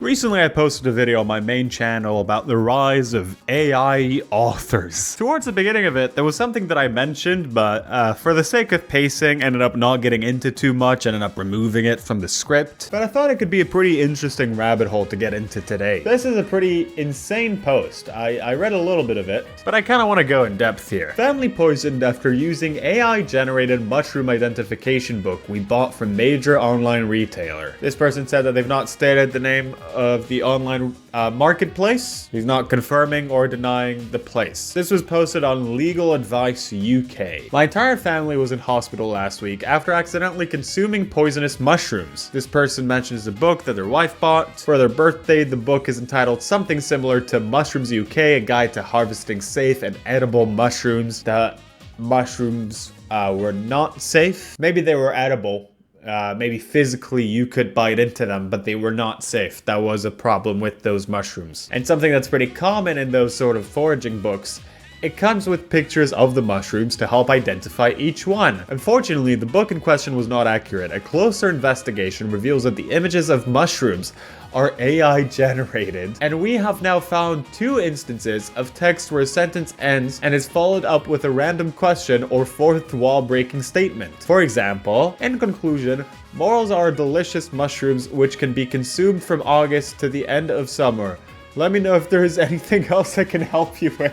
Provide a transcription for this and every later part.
Recently, I posted a video on my main channel about the rise of AI authors. Towards the beginning of it, there was something that I mentioned, but for the sake of pacing, ended up not getting into too much, ended up removing it from the script. But I thought it could be a pretty interesting rabbit hole to get into today. This is a pretty insane post. I read a little bit of it, but I kind of want to go in depth here. Family poisoned after using AI-generated mushroom identification book we bought from major online retailer. This person said that they've not stated the name of the online marketplace. He's not confirming or denying the place. This was posted on Legal Advice UK. My entire family was in hospital last week after accidentally consuming poisonous mushrooms. This person mentions a book that their wife bought for their birthday. The book is entitled something similar to Mushrooms UK, a guide to harvesting safe and edible mushrooms. The mushrooms were not safe. Maybe they were edible. Maybe physically you could bite into them, but they were not safe. That was a problem with those mushrooms. And something that's pretty common in those sort of foraging books, it comes with pictures of the mushrooms to help identify each one. Unfortunately, the book in question was not accurate. A closer investigation reveals that the images of mushrooms are AI generated, and we have now found 2 instances of text where a sentence ends and is followed up with a random question or fourth wall breaking statement. For example, in conclusion, morels are delicious mushrooms which can be consumed from August to the end of summer. Let me know if there is anything else I can help you with.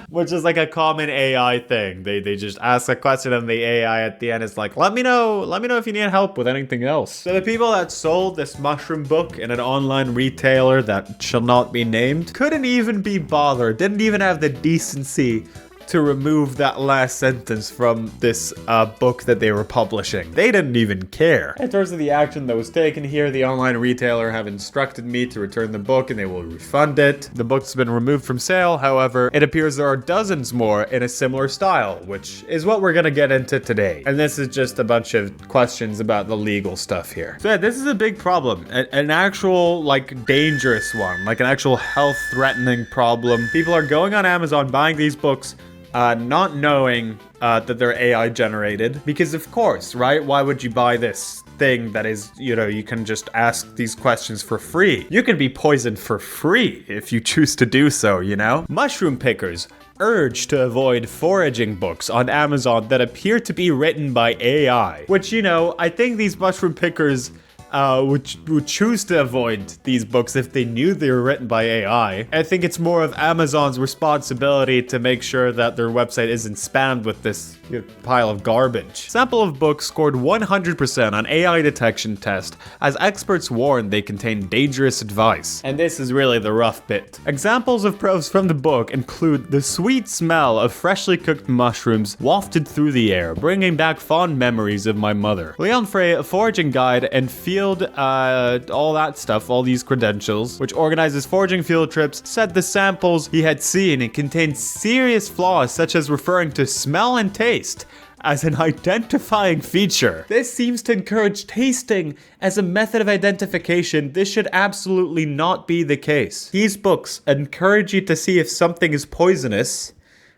Which is like a common AI thing. They just ask a question and the AI at the end is like, let me know if you need help with anything else. So the people that sold this mushroom book in an online retailer that shall not be named couldn't even be bothered, didn't even have the decency to remove that last sentence from this book that they were publishing. They didn't even care. In terms of the action that was taken here, the online retailer have instructed me to return the book and they will refund it. The book's been removed from sale, however, it appears there are dozens more in a similar style, which is what we're gonna get into today. And this is just a bunch of questions about the legal stuff here. So yeah, this is a big problem. An actual, like, dangerous one. Like an actual health-threatening problem. People are going on Amazon, buying these books, not knowing that they're AI generated, because of course, right? Why would you buy this thing that is, you can just ask these questions for free? You can be poisoned for free if you choose to do so, Mushroom pickers urge to avoid foraging books on Amazon that appear to be written by AI, which, I think these mushroom pickers would choose to avoid these books if they knew they were written by AI. I think it's more of Amazon's responsibility to make sure that their website isn't spammed with this pile of garbage. Sample of books scored 100% on AI detection test, as experts warn they contain dangerous advice. And this is really the rough bit. Examples of pros from the book include the sweet smell of freshly cooked mushrooms wafted through the air, bringing back fond memories of my mother. Leon Frey, a foraging guide and field all that stuff, all these credentials, which organizes foraging field trips, said the samples he had seen contained serious flaws, such as referring to smell and taste as an identifying feature. This seems to encourage tasting as a method of identification. This should absolutely not be the case. These books encourage you to see if something is poisonous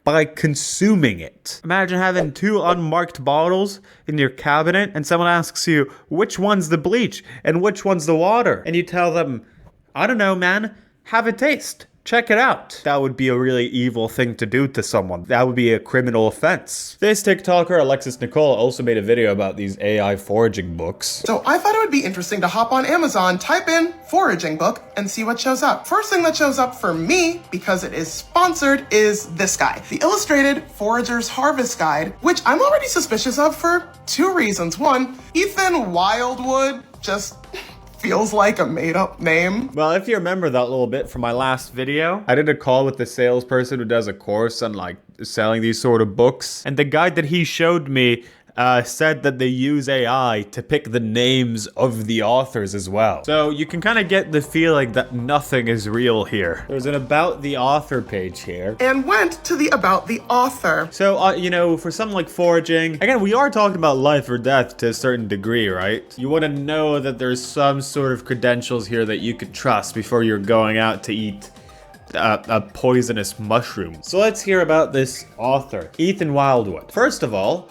by consuming it. Imagine having 2 unmarked bottles in your cabinet and someone asks you, which one's the bleach and which one's the water? And you tell them, I don't know, man, have a taste. Check it out. That would be a really evil thing to do to someone. That would be a criminal offense. This TikToker, Alexis Nicole, also made a video about these AI foraging books. So I thought it would be interesting to hop on Amazon, type in foraging book, and see what shows up. First thing that shows up for me, because it is sponsored, is this guy. The Illustrated Forager's Harvest Guide, which I'm already suspicious of for 2 reasons. One, Ethan Wildwood just feels like a made-up name. Well, if you remember that little bit from my last video, I did a call with the salesperson who does a course on selling these sort of books, and the guide that he showed me said that they use AI to pick the names of the authors as well. So you can kind of get the feeling that nothing is real here. There's an About the Author page here. And went to the About the Author. So, for something like foraging, again, we are talking about life or death to a certain degree, right? You want to know that there's some sort of credentials here that you could trust before you're going out to eat a poisonous mushroom. So let's hear about this author, Ethan Wildwood. First of all,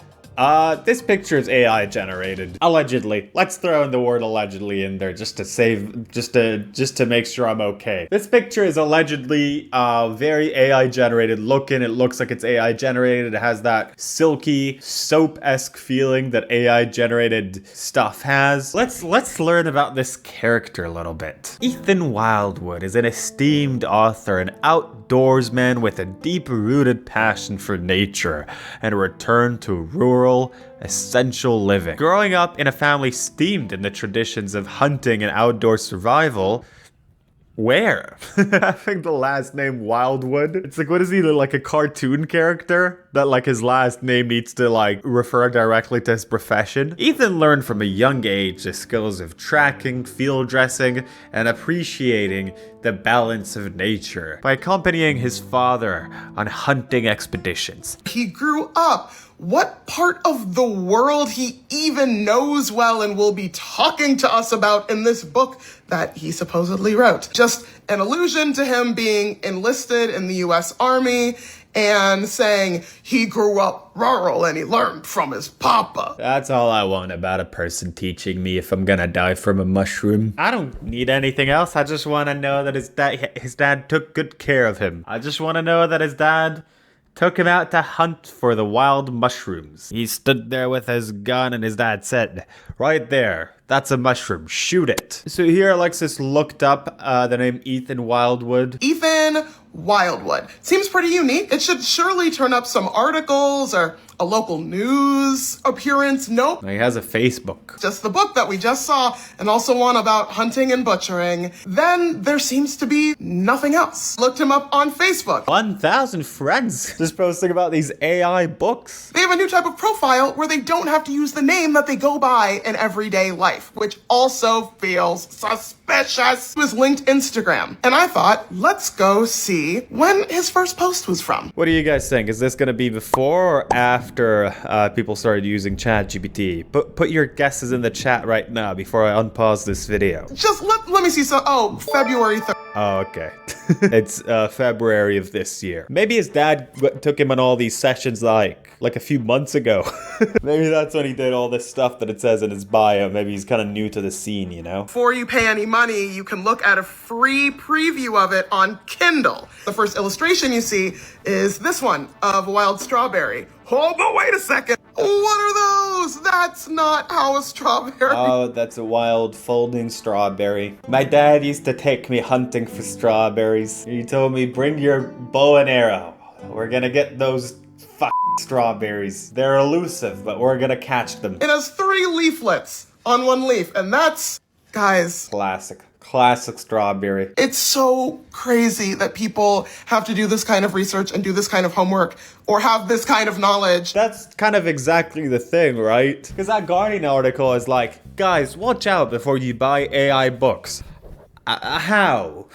This picture is AI generated. Allegedly. Let's throw in the word allegedly in there just to make sure I'm okay. This picture is allegedly very AI generated looking. It looks like it's AI generated. It has that silky, soap-esque feeling that AI generated stuff has. Let's learn about this character a little bit. Ethan Wildwood is an esteemed author, an outdoorsman with a deep-rooted passion for nature and a return to rural, essential living. Growing up in a family steeped in the traditions of hunting and outdoor survival, where? Having the last name Wildwood. It's like, what is he, like a cartoon character? That like his last name needs to like refer directly to his profession? Ethan learned from a young age the skills of tracking, field dressing, and appreciating the balance of nature by accompanying his father on hunting expeditions. He grew up. What part of the world he even knows well and will be talking to us about in this book that he supposedly wrote. Just an allusion to him being enlisted in the US Army and saying he grew up rural and he learned from his papa. That's all I want about a person teaching me if I'm gonna die from a mushroom. I don't need anything else. I just want to know that his dad took good care of him. I just want to know that his dad took him out to hunt for the wild mushrooms. He stood there with his gun and his dad said, right there, that's a mushroom, shoot it. So here Alexis looked up the name Ethan Wildwood. Ethan Wildwood. Seems pretty unique. It should surely turn up some articles or a local news appearance. Nope. He has a Facebook. Just the book that we just saw, and also one about hunting and butchering. Then there seems to be nothing else. Looked him up on Facebook. 1,000 friends just posting about these AI books. They have a new type of profile where they don't have to use the name that they go by in everyday life, which also feels suspicious. It was linked Instagram. And I thought, let's go see when his first post was from. What do you guys think? Is this gonna be before or after people started using ChatGPT? Put your guesses in the chat right now before I unpause this video. Just let me see. So, February 3rd. Oh, okay. It's February of this year. Maybe his dad took him on all these sessions like a few months ago. Maybe that's when he did all this stuff that it says in his bio. Maybe he's kind of new to the scene, you know? Before you pay any money, you can look at a free preview of it on Kindle. The first illustration you see is this one of a wild strawberry. Oh, but wait a second. What are those? That's not how a strawberry... Oh, that's a wild folding strawberry. My dad used to take me hunting for strawberries. He told me, bring your bow and arrow. We're gonna get those strawberries. They're elusive, but we're gonna catch them. It has 3 leaflets on one leaf, and that's, guys... Classic strawberry. It's so crazy that people have to do this kind of research and do this kind of homework or have this kind of knowledge. That's kind of exactly the thing, right? Because that Guardian article is like, guys, watch out before you buy AI books. How?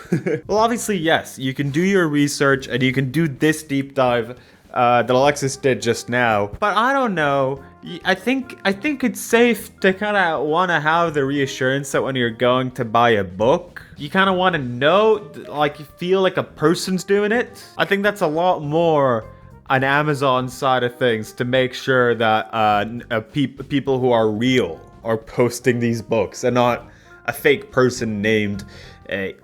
Well, obviously, yes, you can do your research and you can do this deep dive that Alexis did just now. But I don't know. I think it's safe to kind of want to have the reassurance that when you're going to buy a book, you kind of want to know, like, you feel like a person's doing it. I think that's a lot more on Amazon side of things to make sure that people who are real are posting these books and not a fake person named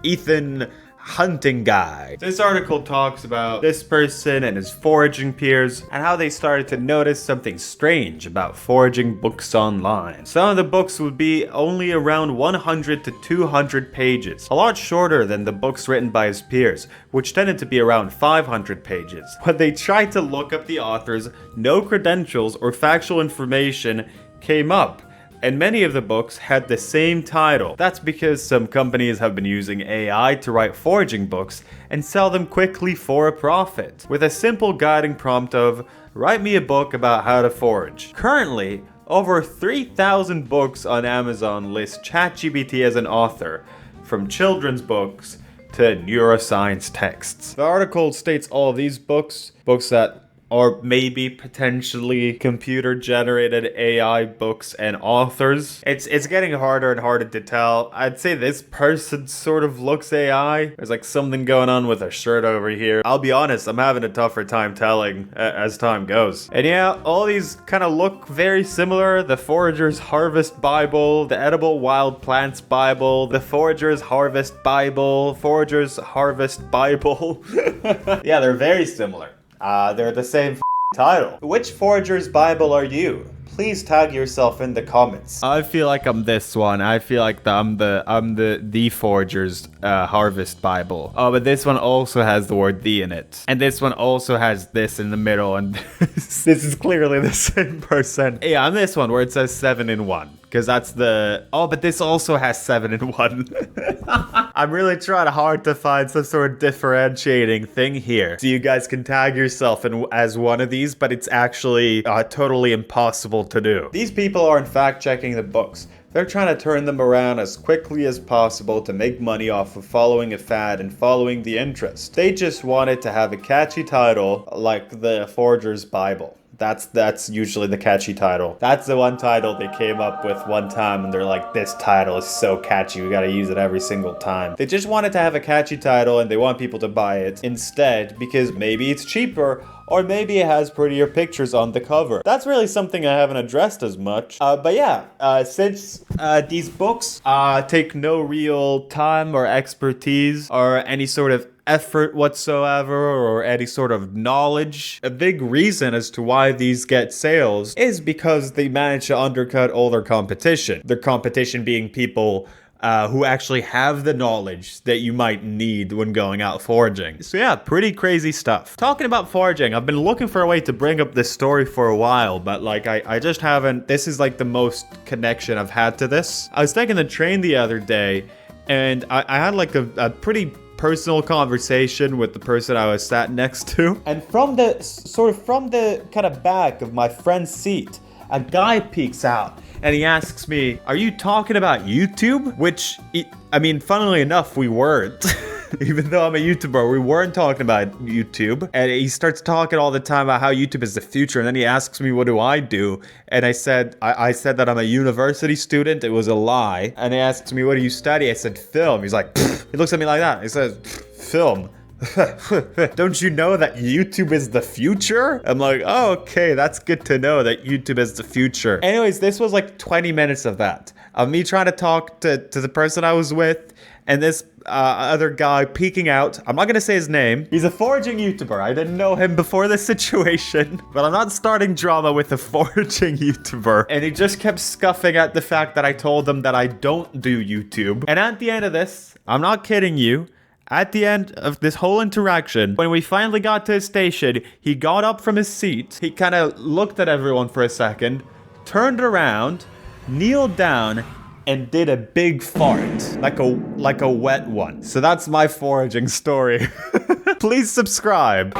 Ethan Hunting Guy. This article talks about this person and his foraging peers and how they started to notice something strange about foraging books online. Some of the books would be only around 100 to 200 pages, a lot shorter than the books written by his peers, which tended to be around 500 pages. When they tried to look up the authors, no credentials or factual information came up, and many of the books had the same title. That's because some companies have been using AI to write foraging books and sell them quickly for a profit, with a simple guiding prompt of, write me a book about how to forage. Currently, over 3,000 books on Amazon list ChatGPT as an author, from children's books to neuroscience texts. The article states all of these books that or maybe potentially computer-generated AI books and authors. It's getting harder and harder to tell. I'd say this person sort of looks AI. There's like something going on with her shirt over here. I'll be honest, I'm having a tougher time telling as time goes. And yeah, all these kind of look very similar. The Forager's Harvest Bible, the Edible Wild Plants Bible, the Forager's Harvest Bible, Forager's Harvest Bible. Yeah, they're very similar. They're the same title. Which Forager's Bible are you? Please tag yourself in the comments. I feel like I'm this one. I feel like I'm the Forager's Harvest Bible. Oh, but this one also has the word "the" in it, and this one also has this in the middle, and this is clearly the same person. Yeah, I'm this one where it says 7 in 1. Because that's the... Oh, but this also has 7 in 1. I'm really trying hard to find some sort of differentiating thing here. So you guys can tag yourself as one of these, but it's actually totally impossible to do. These people aren't fact-checking the books. They're trying to turn them around as quickly as possible to make money off of following a fad and following the interest. They just wanted to have a catchy title like the Forager's Bible. That's usually the catchy title. That's the one title they came up with one time and they're like, this title is so catchy, we gotta use it every single time. They just wanted to have a catchy title and they want people to buy it instead because maybe it's cheaper or maybe it has prettier pictures on the cover. That's really something I haven't addressed as much. But yeah, since these books take no real time or expertise or any sort of effort whatsoever or any sort of knowledge, a big reason as to why these get sales is because they manage to undercut all their competition. Their competition being people who actually have the knowledge that you might need when going out foraging. So yeah, pretty crazy stuff. Talking about foraging, I've been looking for a way to bring up this story for a while, but like I just haven't. This is like the most connection I've had to this. I was taking the train the other day and I had like a pretty personal conversation with the person I was sat next to. And from the kind of back of my friend's seat, a guy peeks out and he asks me, "Are you talking about YouTube?" Which, I mean, funnily enough, we weren't. Even though I'm a YouTuber, we weren't talking about YouTube. And he starts talking all the time about how YouTube is the future. And then he asks me, what do I do? And I said that I'm a university student. It was a lie. And he asks me, what do you study? I said, film. He's like, pfft. He looks at me like that. He says, film. Don't you know that YouTube is the future? I'm like, oh, okay, that's good to know that YouTube is the future. Anyways, this was like 20 minutes of that. Of me trying to talk to the person I was with, and this other guy peeking out. I'm not gonna say his name. He's a foraging YouTuber. I didn't know him before this situation, but I'm not starting drama with a foraging YouTuber. And he just kept scuffing at the fact that I told him that I don't do YouTube. And at the end of this, I'm not kidding you, at the end of this whole interaction, when we finally got to his station, he got up from his seat. He kind of looked at everyone for a second, turned around, kneeled down, and did a big fart, like a wet one. So that's my foraging story. Please subscribe.